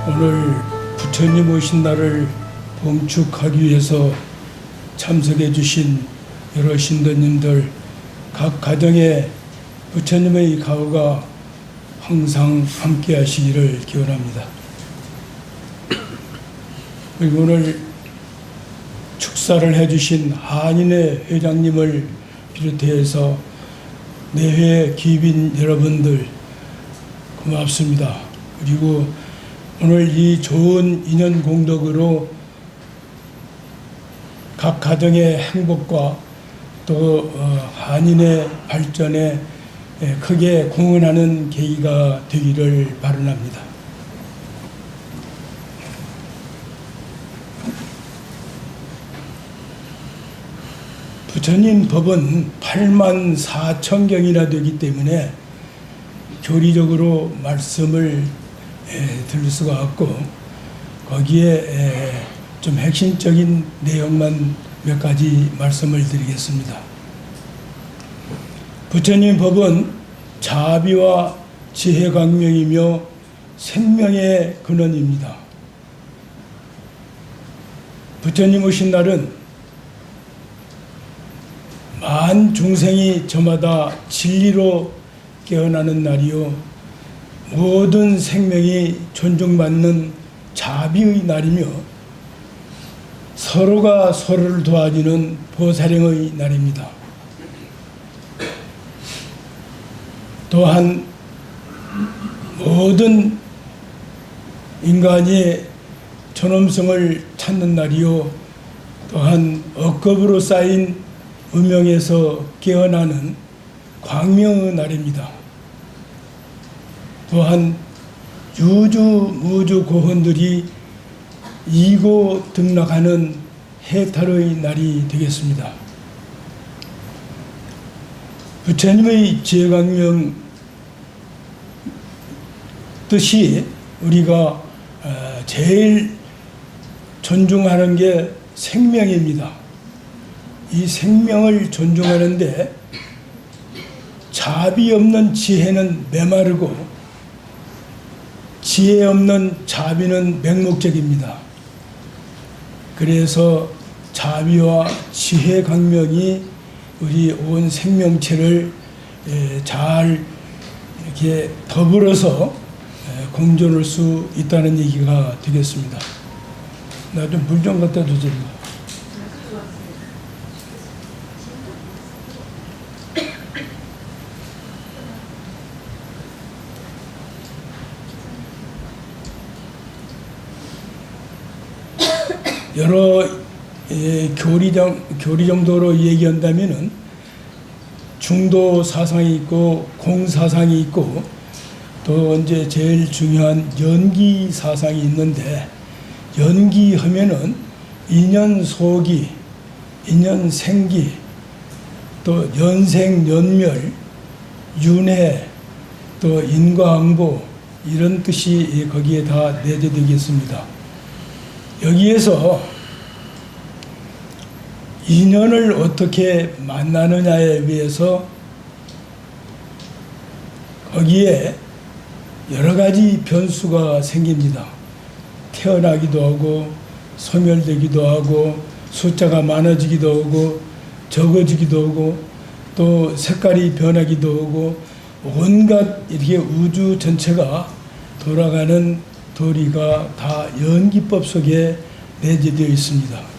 오늘 부처님 오신 날을 봉축하기 위해서 참석해 주신 여러 신도님들, 각 가정에 부처님의 가호가 항상 함께 하시기를 기원합니다. 그리고 오늘 축사를 해주신 한인회 회장님을 비롯해서 내회 귀빈 여러분들 고맙습니다. 그리고 오늘 이 좋은 인연 공덕으로 각 가정의 행복과 또 한인의 발전에 크게 공헌하는 계기가 되기를 바랍니다. 부처님 법은 84,000경이나 되기 때문에 교리적으로 말씀을 들을 수가 없고, 거기에 좀 핵심적인 내용만 몇 가지 말씀을 드리겠습니다. 부처님 법은 자비와 지혜 광명이며 생명의 근원입니다. 부처님 오신 날은 만 중생이 저마다 진리로 깨어나는 날이요, 모든 생명이 존중받는 자비의 날이며 서로가 서로를 도와주는 보살행의 날입니다. 또한 모든 인간이 존엄성을 찾는 날이요, 또한 억겁으로 쌓인 음영에서 깨어나는 광명의 날입니다. 또한 유주 무주 고혼들이 이고 등락하는 해탈의 날이 되겠습니다. 부처님의 지혜광명 뜻이 우리가 제일 존중하는 게 생명입니다. 이 생명을 존중하는데 자비 없는 지혜는 메마르고 지혜 없는 자비는 맹목적입니다. 그래서 자비와 지혜 강명이 우리 온 생명체를 잘 이렇게 더불어서 공존할 수 있다는 얘기가 되겠습니다. 나 좀 물 좀 갖다 주세요. 여러 교리 정도로 얘기한다면은 중도 사상이 있고 공사상이 있고, 또 이제 제일 중요한 연기 사상이 있는데, 연기하면은 인연 소기, 인연 생기, 또 연생 연멸, 윤회, 또 인과응보, 이런 뜻이 거기에 다 내재되겠습니다. 여기에서 인연을 어떻게 만나느냐에 비해서 거기에 여러 가지 변수가 생깁니다. 태어나기도 하고 소멸되기도 하고 숫자가 많아지기도 하고 적어지기도 하고 또 색깔이 변하기도 하고, 온갖 이렇게 우주 전체가 돌아가는 도리가 다 연기법 속에 내재되어 있습니다.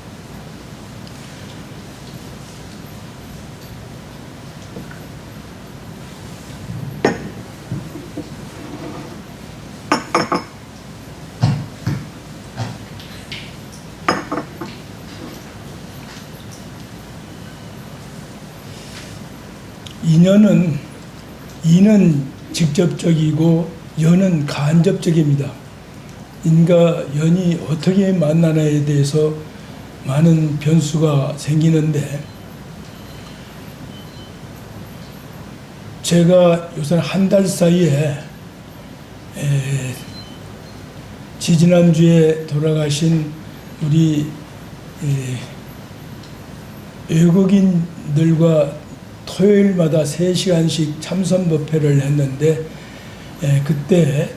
이는 직접적이고 연은 간접적입니다. 인과 연이 어떻게 만나냐에 대해서 많은 변수가 생기는데, 제가 요새 한 달 사이에 지지난주에 돌아가신 우리 외국인들과 토요일마다 3시간씩 참선 법회를 했는데, 그때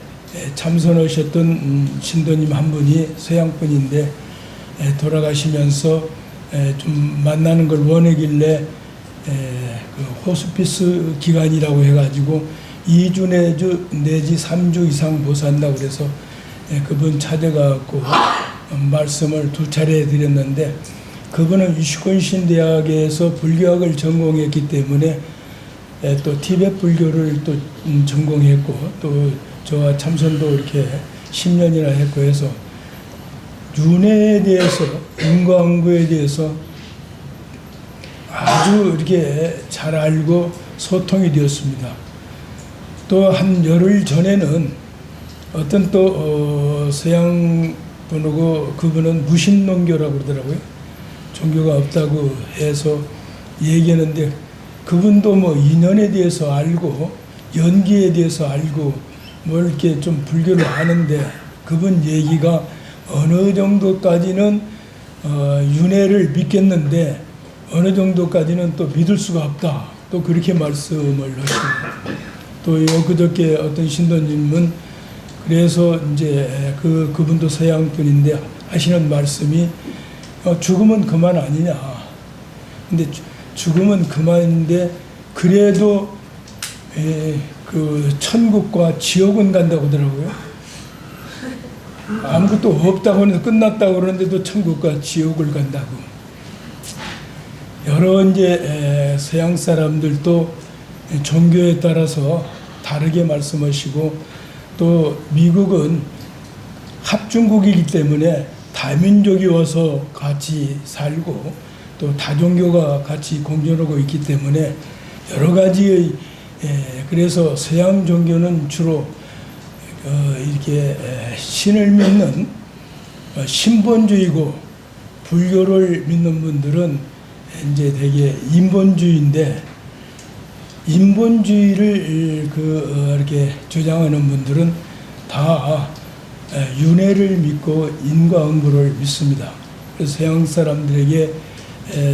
참선하셨던 신도님 한 분이 서양분인데 돌아가시면서 좀 만나는 걸 원하길래 그 호스피스 기간이라고 해가지고 2주 내지 3주 이상 보살한다고 그래서 그분 찾아가고 말씀을 2차례 드렸는데, 그분은 위스콘신 대학에서 불교학을 전공했기 때문에 또 티베트 불교를 또 전공했고, 또 저와 참선도 이렇게 10년이나 했고 해서 윤회에 대해서, 인과응보에 대해서 아주 이렇게 잘 알고 소통이 되었습니다. 또 한 열흘 전에는 어떤 또 서양 분하고, 그분은 무신론교라고 그러더라고요. 종교가 없다고 해서 얘기하는데, 그분도 뭐 인연에 대해서 알고 연기에 대해서 알고 뭐 이렇게 좀 불교를 아는데, 그분 얘기가 어느 정도까지는 윤회를 믿겠는데 어느 정도까지는 또 믿을 수가 없다, 또 그렇게 말씀을 하시고, 또 그저께 어떤 신도님은 그래서 이제 그분도 서양 분인데 하시는 말씀이 죽으면 그만 아니냐. 근데 죽으면 그만인데 그래도 그 천국과 지옥은 간다고 하더라고요. 아무것도 없다고 해서 끝났다고 그러는데도 천국과 지옥을 간다고. 여러 이제 서양 사람들도 종교에 따라서 다르게 말씀하시고, 또 미국은 합중국이기 때문에 다민족이 와서 같이 살고 또 다종교가 같이 공존하고 있기 때문에 여러 가지의, 그래서 서양 종교는 주로 이렇게 신을 믿는 신본주의고, 불교를 믿는 분들은 이제 되게 인본주의인데, 인본주의를 이렇게 주장하는 분들은 다 윤회를 믿고 인과응보를 믿습니다. 그래서 서양 사람들에게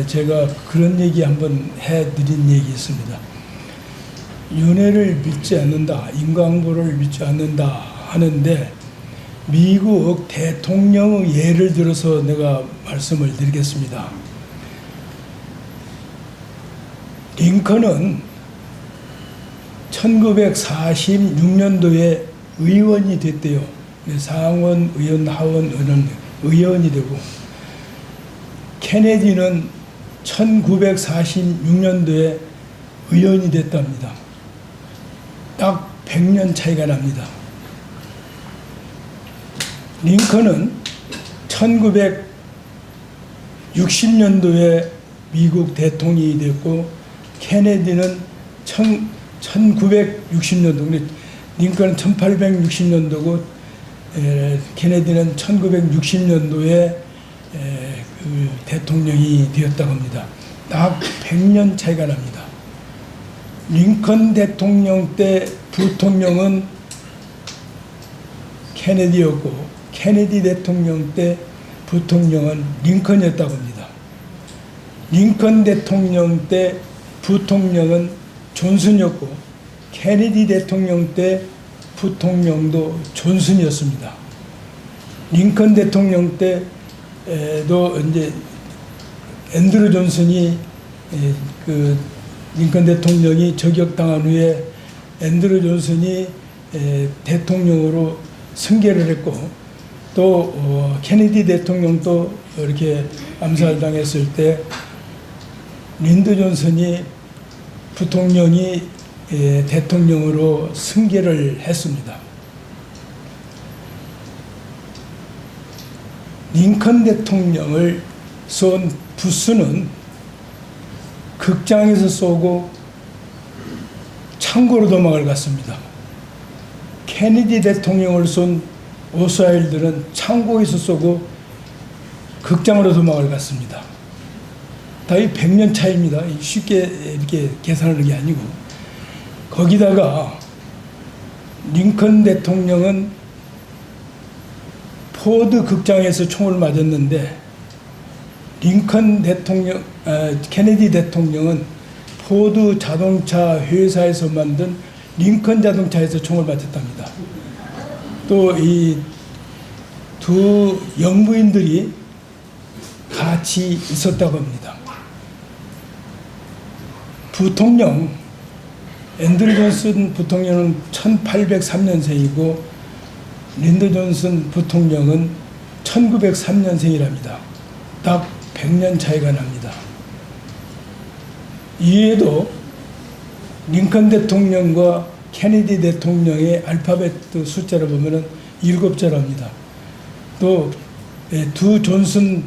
제가 그런 얘기 한번 해드린 얘기 있습니다. 윤회를 믿지 않는다, 인과응보를 믿지 않는다 하는데, 미국 대통령의 예를 들어서 내가 말씀을 드리겠습니다. 링컨은 1946년도에 의원이 됐대요. 상원 의원, 하원 의원이 되고, 케네디는 1946년도에 의원이 됐답니다. 딱 100년 차이가 납니다. 링컨은 1960년도에 미국 대통령이 됐고, 케네디는 1960년도, 링컨은 1860년도고 케네디는 1960년도에 그 대통령이 되었다고 합니다. 딱 100년 차이가 납니다. 링컨 대통령 때 부통령은 케네디였고, 케네디 대통령 때 부통령은 링컨이었다고 합니다. 링컨 대통령 때 부통령은 존슨이었고, 케네디 대통령 때 부통령도 존슨이었습니다. 링컨 대통령 때도 이제 앤드루 존슨이 그 링컨 대통령이 저격당한 후에 앤드루 존슨이 대통령으로 승계를 했고, 또 케네디 대통령도 이렇게 암살당했을 때 린드 존슨이 부통령이 대통령으로 승계를 했습니다. 링컨 대통령을 쏜 부스는 극장에서 쏘고 창고로 도망을 갔습니다. 케네디 대통령을 쏜 오스와일드는 창고에서 쏘고 극장으로 도망을 갔습니다. 다 이 100년 차이입니다. 쉽게 이렇게 계산하는 게 아니고. 거기다가 링컨 대통령은 포드 극장에서 총을 맞았는데, 링컨 대통령, 케네디 대통령은 포드 자동차 회사에서 만든 링컨 자동차에서 총을 맞았답니다. 또 이 두 영부인들이 같이 있었다고 합니다. 부통령 앤드류 존슨 부통령은 1803년생이고 린든 존슨 부통령은 1903년생이랍니다. 딱 100년 차이가 납니다. 이외에도 링컨 대통령과 케네디 대통령의 알파벳 숫자를 보면은 7자랍니다. 또 두 존슨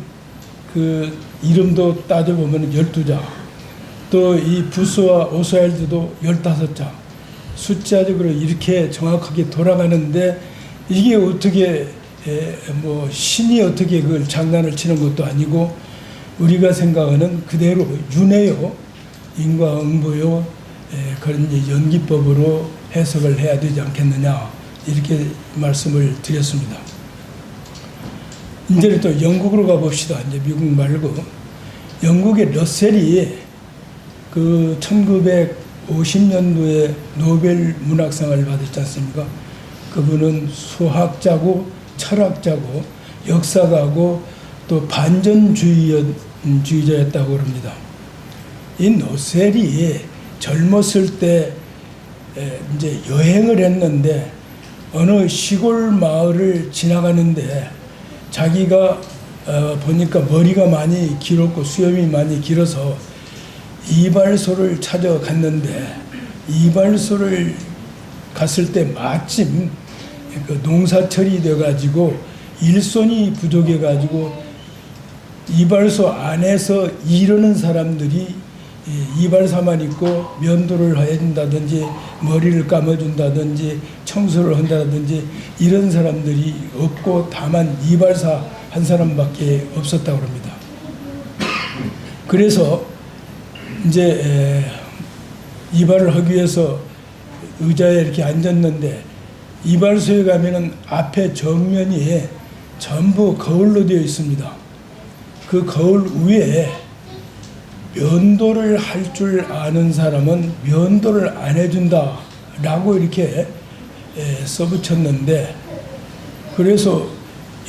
그 이름도 따져보면 12자. 또 이 부스와 오스와일드도 15자. 숫자적으로 이렇게 정확하게 돌아가는데 이게 어떻게 뭐 신이 어떻게 그걸 장난을 치는 것도 아니고 우리가 생각하는 그대로 윤회요, 인과응보요, 그런 연기법으로 해석을 해야 되지 않겠느냐 이렇게 말씀을 드렸습니다. 이제 또 영국으로 가봅시다. 이제 미국 말고 영국의 러셀이 그 1950년도에 노벨 문학상을 받았지 않습니까? 그분은 수학자고 철학자고 역사가고 또 반전주의자였다고 합니다. 이 러셀이 젊었을 때 이제 여행을 했는데 어느 시골 마을을 지나가는데 자기가 보니까 머리가 많이 길었고 수염이 많이 길어서 이발소를 찾아갔는데 이발소를 갔을 때 마침 그 농사철이 돼가지고 일손이 부족해가지고 이발소 안에서 일하는 사람들이 이발사만 있고 면도를 해준다든지 머리를 감아준다든지 청소를 한다든지 이런 사람들이 없고 다만 이발사 한 사람밖에 없었다고 합니다. 그래서 이제 이발을 하기 위해서 의자에 이렇게 앉았는데 이발소에 가면은 앞에 정면이 전부 거울로 되어 있습니다. 그 거울 위에 면도를 할 줄 아는 사람은 면도를 안 해준다 라고 이렇게 써붙였는데 그래서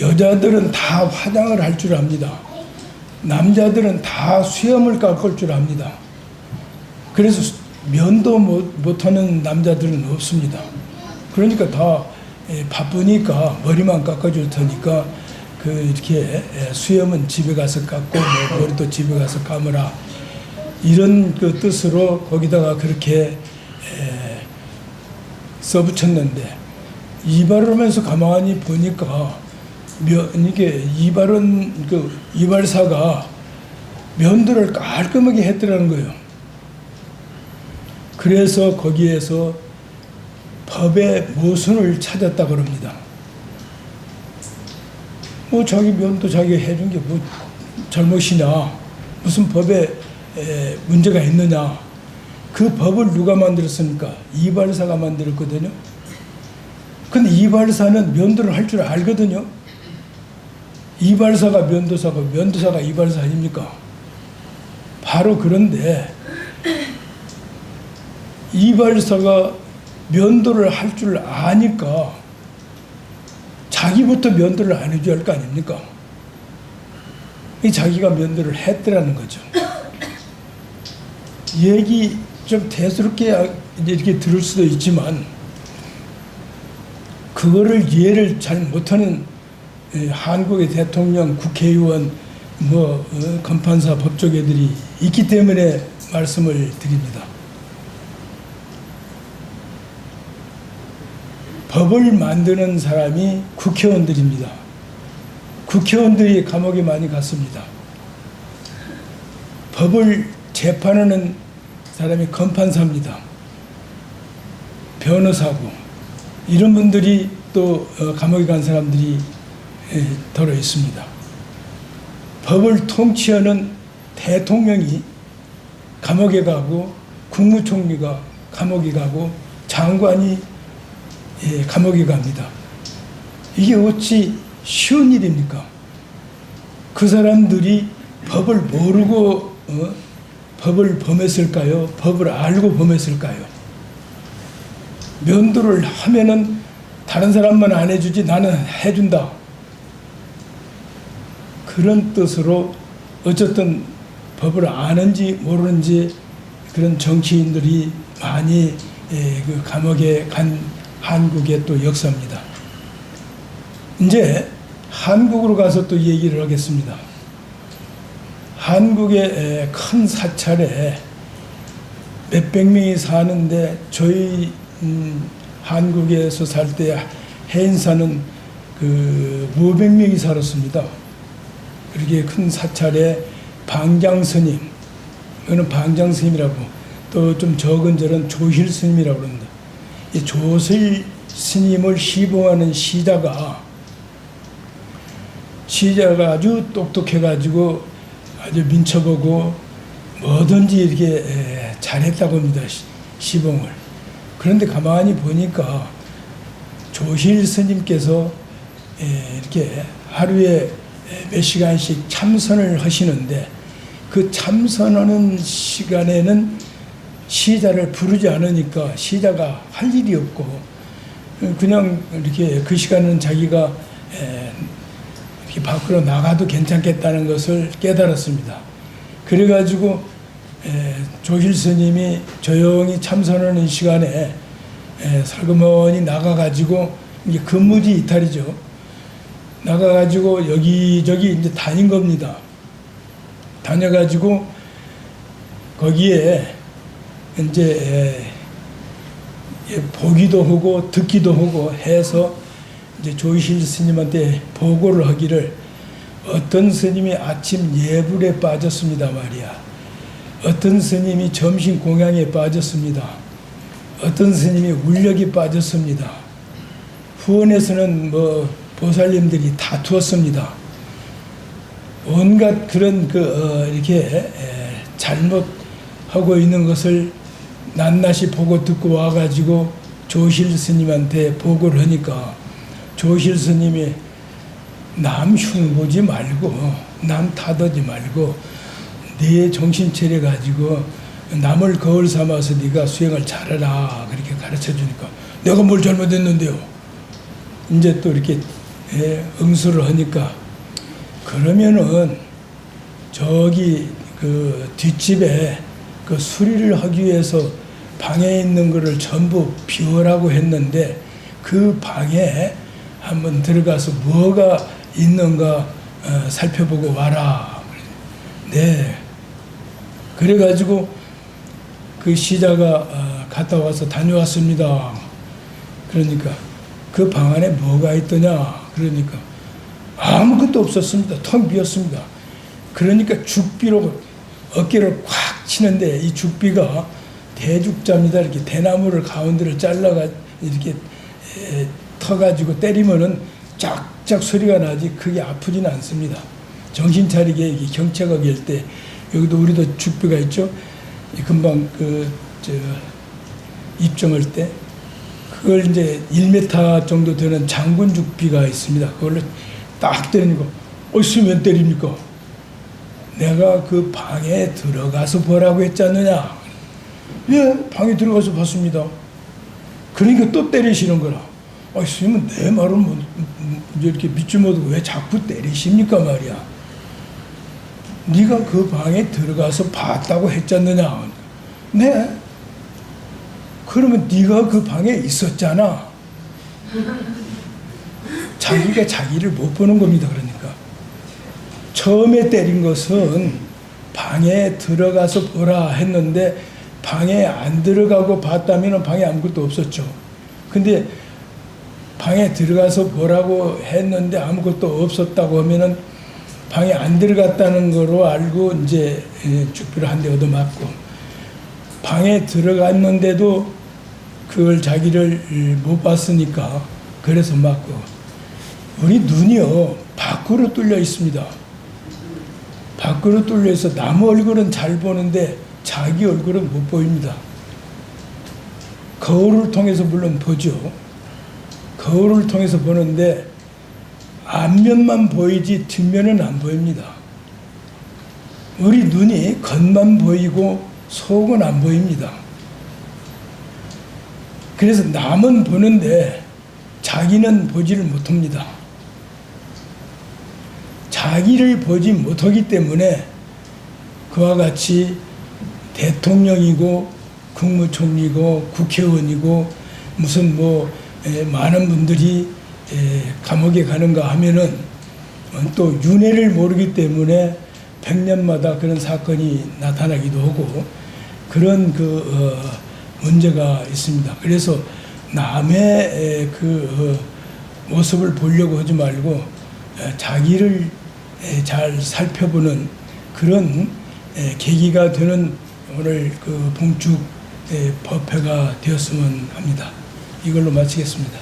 여자들은 다 화장을 할 줄 압니다. 남자들은 다 수염을 깎을 줄 압니다. 그래서 면도 못하는 남자들은 없습니다. 그러니까 다 바쁘니까 머리만 깎아줄 테니까 그 이렇게 수염은 집에 가서 깎고 머리도 집에 가서 감으라 이런 그 뜻으로 거기다가 그렇게 써붙였는데 이발을 하면서 가만히 보니까 이게 그 이발사가 면도를 깔끔하게 했더라는 거예요. 그래서 거기에서 법의 모순을 찾았다고 합니다. 뭐 자기 면도 자기가 해준 게 뭐 잘못이냐, 무슨 법에 문제가 있느냐. 그 법을 누가 만들었습니까? 이발사가 만들었거든요. 근데 이발사는 면도를 할 줄 알거든요. 이발사가 면도사고 면도사가 이발사 아닙니까? 바로 그런데 이발사가 면도를 할 줄 아니까 자기부터 면도를 안 해줘야 할 거 아닙니까? 자기가 면도를 했더라는 거죠. 얘기 좀 대수롭게 이렇게 들을 수도 있지만 그거를 이해를 잘 못하는 한국의 대통령, 국회의원, 검판사, 법조계들이 있기 때문에 말씀을 드립니다. 법을 만드는 사람이 국회의원들입니다. 국회의원들이 감옥에 많이 갔습니다. 법을 재판하는 사람이 검판사입니다. 변호사고 이런 분들이 또 감옥에 간 사람들이 들어 있습니다. 법을 통치하는 대통령이 감옥에 가고 국무총리가 감옥에 가고 장관이 감옥에 갑니다. 이게 어찌 쉬운 일입니까? 그 사람들이 법을 모르고 법을 범했을까요? 법을 알고 범했을까요? 면도를 하면은 다른 사람만 안 해주지 나는 해준다. 그런 뜻으로 어쨌든 법을 아는지 모르는지 그런 정치인들이 많이 그 감옥에 간 한국의 또 역사입니다. 이제 한국으로 가서 또 얘기를 하겠습니다. 한국의 큰 사찰에 몇백 명이 사는데 저희 한국에서 살 때 해인사는 그 몇백 명이 살았습니다. 그렇게 큰 사찰에 방장스님, 이거는 방장스님이라고, 또 좀 적은 절은 조실스님이라고 그럽니다. 이 조실 스님을 시봉하는 시자가 아주 똑똑해가지고 아주 민첩하고 뭐든지 이렇게 잘했다고 합니다. 시봉을. 그런데 가만히 보니까 조실 스님께서 이렇게 하루에 몇 시간씩 참선을 하시는데 그 참선하는 시간에는 시자를 부르지 않으니까 시자가 할 일이 없고 그냥 이렇게 그 시간은 자기가 이렇게 밖으로 나가도 괜찮겠다는 것을 깨달았습니다. 그래가지고 조실 스님이 조용히 참선하는 시간에 살그머니 나가가지고 이게 근무지 이탈이죠. 나가가지고 여기저기 이제 다닌 겁니다. 다녀가지고 거기에 이제 보기도 하고 듣기도 하고 해서 이제 조실 스님한테 보고를 하기를 어떤 스님이 아침 예불에 빠졌습니다 말이야. 어떤 스님이 점심 공양에 빠졌습니다. 어떤 스님이 울력이 빠졌습니다. 후원에서는 뭐 보살님들이 다투었습니다. 온갖 그런 이렇게 잘못하고 있는 것을 낱낱이 보고 듣고 와가지고 조실 스님한테 보고를 하니까 조실 스님이 남 흉보지 말고 남 타도지 말고 네 정신 차려 가지고 남을 거울 삼아서 네가 수행을 잘해라 그렇게 가르쳐 주니까 내가 뭘 잘못했는데요. 이제 또 이렇게 응수를 하니까 그러면은 저기 그 뒷집에 그 수리를 하기 위해서 방에 있는 거를 전부 비우라고 했는데 그 방에 한번 들어가서 뭐가 있는가 살펴보고 와라. 네. 그래가지고 그 시자가 갔다 와서 다녀왔습니다. 그러니까 그 방 안에 뭐가 있더냐. 그러니까 아무것도 없었습니다. 텅 비었습니다. 그러니까 죽비로 어깨를 꽉 치는데 이 죽비가 대죽자입니다. 이렇게 대나무를 가운데를 잘라가 이렇게 터가지고 때리면은 쫙쫙 소리가 나지 그게 아프지는 않습니다. 정신 차리게 이렇게 경찰하게 할 때 여기도 우리도 죽비가 있죠. 금방 입점할 때 그걸 이제 1m 정도 되는 장군 죽비가 있습니다. 그걸로 딱 때리니까 쓰면 때립니까? 내가 그 방에 들어가서 보라고 했지 않느냐? 예, 방에 들어가서 봤습니다. 그러니까 또 때리시는 거라. 스님은 내 말은 뭐 이렇게 믿지 못하고 왜 자꾸 때리십니까 말이야. 네가 그 방에 들어가서 봤다고 했지 않느냐? 네. 그러면 네가 그 방에 있었잖아. 자기가 자기를 못 보는 겁니다. 그러니까 처음에 때린 것은 방에 들어가서 보라 했는데 방에 안 들어가고 봤다면 방에 아무것도 없었죠. 근데 방에 들어가서 보라고 했는데 아무것도 없었다고 하면은 방에 안 들어갔다는 거로 알고 이제 죽비를 한 대 얻어맞고 방에 들어갔는데도 그걸 자기를 못 봤으니까 그래서 맞고 우리 눈이요 밖으로 뚫려 있습니다. 밖으로 뚫려 있어 남 얼굴은 잘 보는데 자기 얼굴은 못 보입니다. 거울을 통해서 물론 보죠. 거울을 통해서 보는데 앞면만 보이지 뒷면은 안 보입니다. 우리 눈이 겉만 보이고 속은 안 보입니다. 그래서 남은 보는데 자기는 보지를 못합니다. 자기를 보지 못하기 때문에 그와 같이 대통령이고 국무총리고 국회의원이고 무슨 많은 분들이 감옥에 가는가 하면은 또 윤회를 모르기 때문에 100년마다 그런 사건이 나타나기도 하고 그런 문제가 있습니다. 그래서 남의 모습을 보려고 하지 말고 자기를 잘 살펴보는 그런 계기가 되는 오늘 봉축 법회가 되었으면 합니다. 이걸로 마치겠습니다.